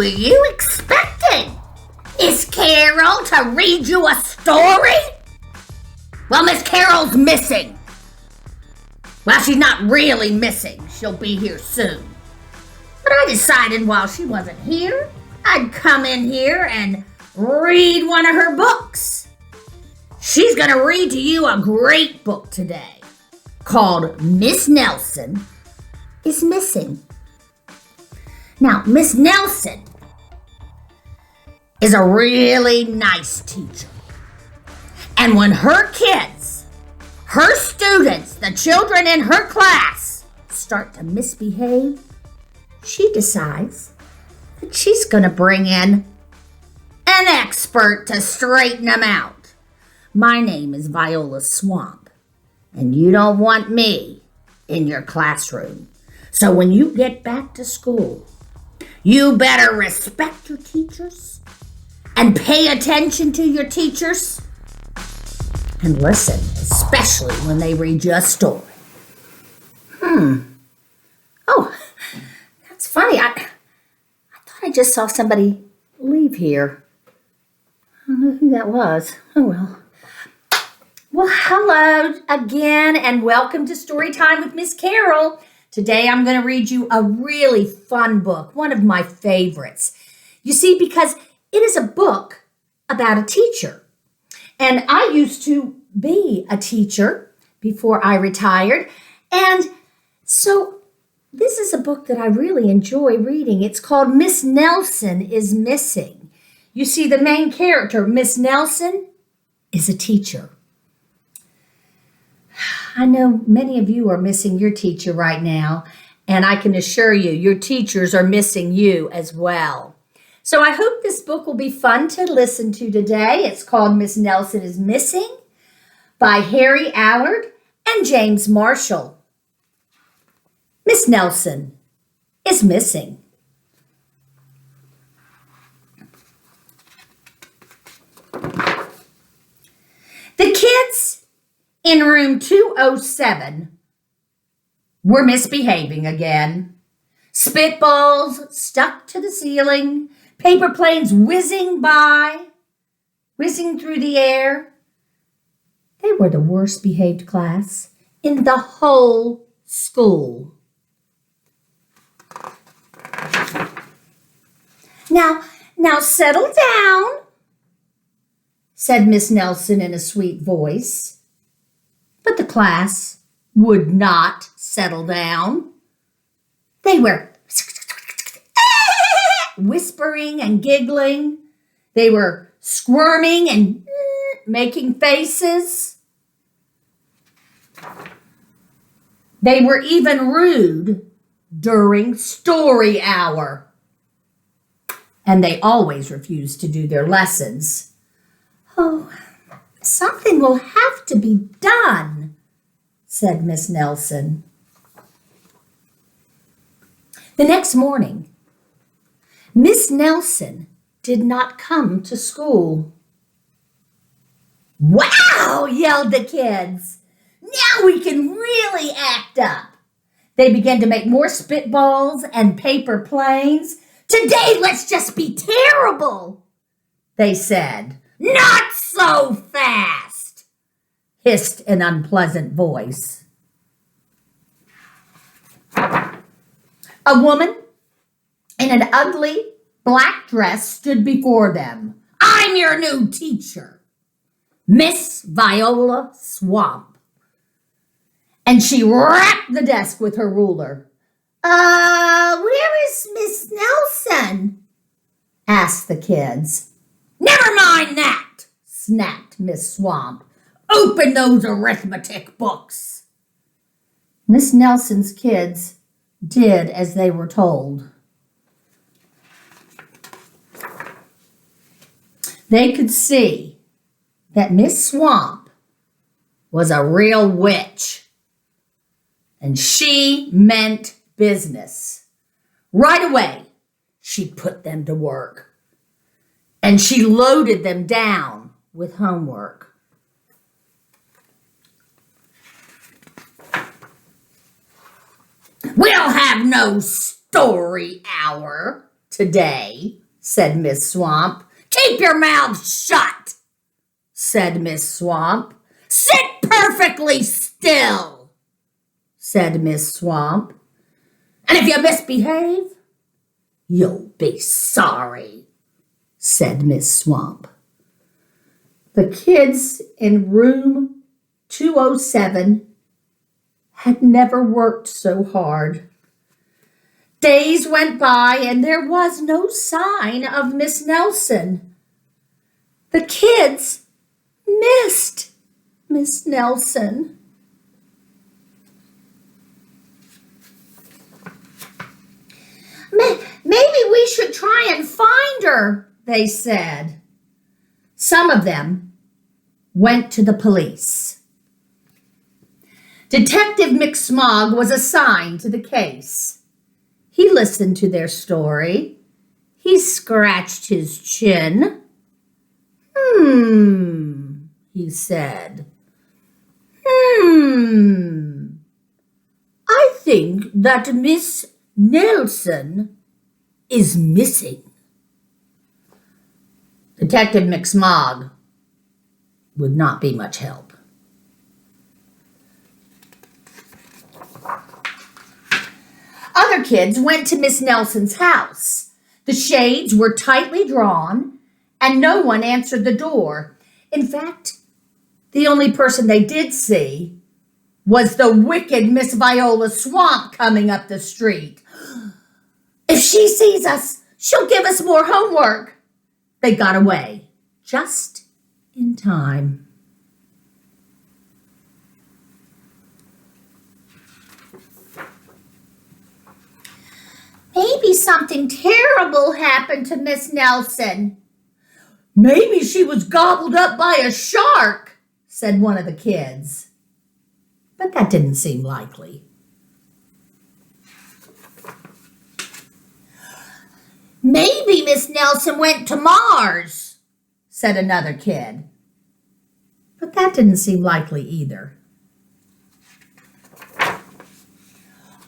were you expecting? Miss Carol to read you a story? Well, Miss Carol's missing. Well, she's not really missing. She'll be here soon. But I decided while she wasn't here, I'd come in here and read one of her books. She's going to read to you a great book today called Miss Nelson is Missing. Now, Miss Nelson is a really nice teacher. And when her kids, her students, the children in her class start to misbehave, she decides that she's going to bring in an expert to straighten them out. My name is Viola Swamp, and you don't want me in your classroom. So when you get back to school, you better respect your teachers and pay attention to your teachers and listen, especially when they read you a story. Oh, that's funny. I thought I just saw somebody leave here. I don't know who that was. Oh, well. Well, hello again, and welcome to Storytime with Miss Carol. Today I'm going to read you a really fun book, one of my favorites. You see, because it is a book about a teacher. And I used to be a teacher before I retired. And so this is a book that I really enjoy reading. It's called Miss Nelson is Missing. You see, the main character, Miss Nelson, is a teacher. I know many of you are missing your teacher right now, and I can assure you, your teachers are missing you as well. So I hope this book will be fun to listen to today. It's called Miss Nelson is Missing by Harry Allard and James Marshall. Miss Nelson is missing. The kids in room 207 were misbehaving again. Spitballs stuck to the ceiling, paper planes whizzing by, whizzing through the air. They were the worst behaved class in the whole school. Now settle down, said Miss Nelson in a sweet voice. But the class would not settle down. They were whispering and giggling. They were squirming and making faces. They were even rude during story hour. And they always refused to do their lessons. Oh, something will have to be done, said Miss Nelson. The next morning, Miss Nelson did not come to school. Wow, yelled the kids. Now we can really act up. They began to make more spitballs and paper planes. Today, let's just be terrible, they said. Not so fast, hissed an unpleasant voice. A woman in an ugly black dress stood before them. I'm your new teacher, Miss Viola Swamp. And she rapped the desk with her ruler. Where is Miss Nelson? Asked the kids. Never mind that, snapped Miss Swamp. Open those arithmetic books. Miss Nelson's kids did as they were told. They could see that Miss Swamp was a real witch, and she meant business. Right away, she put them to work, and she loaded them down with homework. We'll have no story hour, today, said Miss Swamp. Keep your mouth shut, said Miss Swamp. Sit perfectly still, said Miss Swamp. And if you misbehave, you'll be sorry, said Miss Swamp. The kids in room 207 had never worked so hard. Days went by and there was no sign of Miss Nelson. The kids missed Miss Nelson. Maybe we should try and find her, they said. Some of them went to the police. Detective McSmog was assigned to the case. He listened to their story. He scratched his chin. He said. I think that Miss Nelson is missing. Detective McSmog would not be much help. Other kids went to Miss Nelson's house. The shades were tightly drawn, and no one answered the door. In fact, the only person they did see was the wicked Miss Viola Swamp coming up the street. If she sees us, she'll give us more homework. They got away just in time. Maybe something terrible happened to Miss Nelson. Maybe she was gobbled up by a shark, said one of the kids. But that didn't seem likely. Maybe Miss Nelson went to Mars, said another kid. But that didn't seem likely either.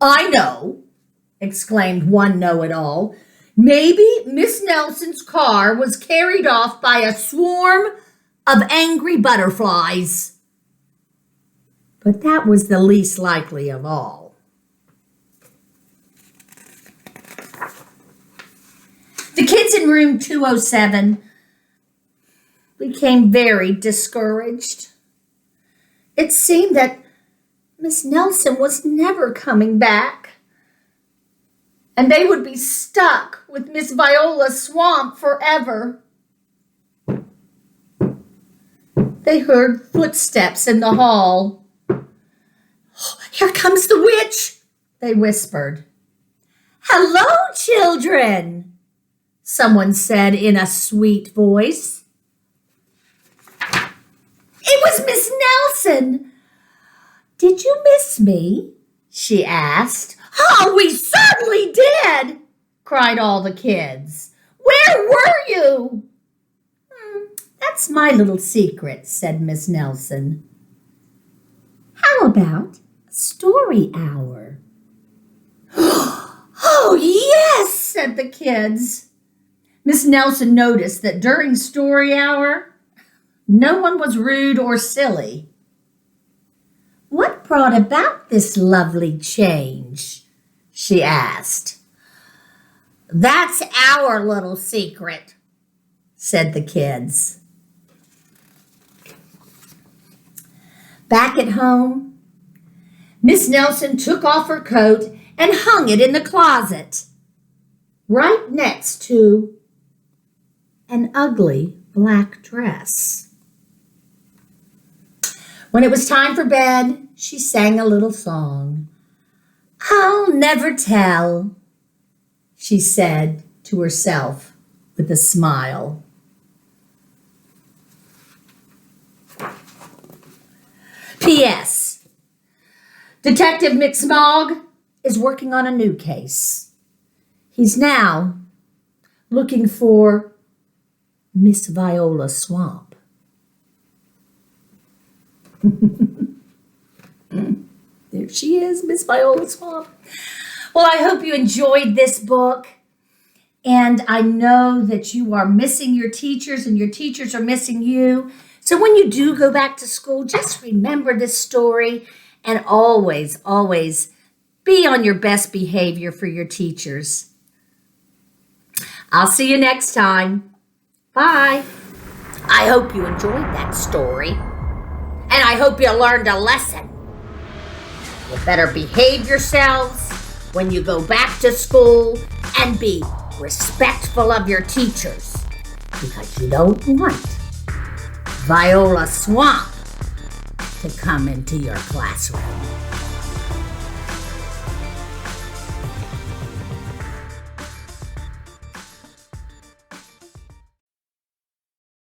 I know, exclaimed one know-it-all. Maybe Miss Nelson's car was carried off by a swarm of angry butterflies. But that was the least likely of all. The kids in room 207 became very discouraged. It seemed that Miss Nelson was never coming back, and they would be stuck with Miss Viola Swamp forever. They heard footsteps in the hall. Oh, here comes the witch, they whispered. Hello, children, someone said in a sweet voice. It was Miss Nelson. Did you miss me? She asked. Oh, we certainly did, cried all the kids. Where were you? That's my little secret, said Miss Nelson. How about a story hour? Oh, yes, said the kids. Miss Nelson noticed that during story hour, no one was rude or silly. What brought about this lovely change? She asked. That's our little secret, said the kids. Back at home, Miss Nelson took off her coat and hung it in the closet, right next to an ugly black dress. When it was time for bed, she sang a little song. I'll never tell, she said to herself with a smile. P.S. Detective McSmog is working on a new case. He's now looking for Miss Viola Swamp. There she is, Miss Viola Swamp. Well, I hope you enjoyed this book. And I know that you are missing your teachers and your teachers are missing you. So when you do go back to school, just remember this story and always, always be on your best behavior for your teachers. I'll see you next time. Bye. I hope you enjoyed that story. And I hope you learned a lesson. You better behave yourselves when you go back to school and be respectful of your teachers, because you don't want Viola Swamp to come into your classroom.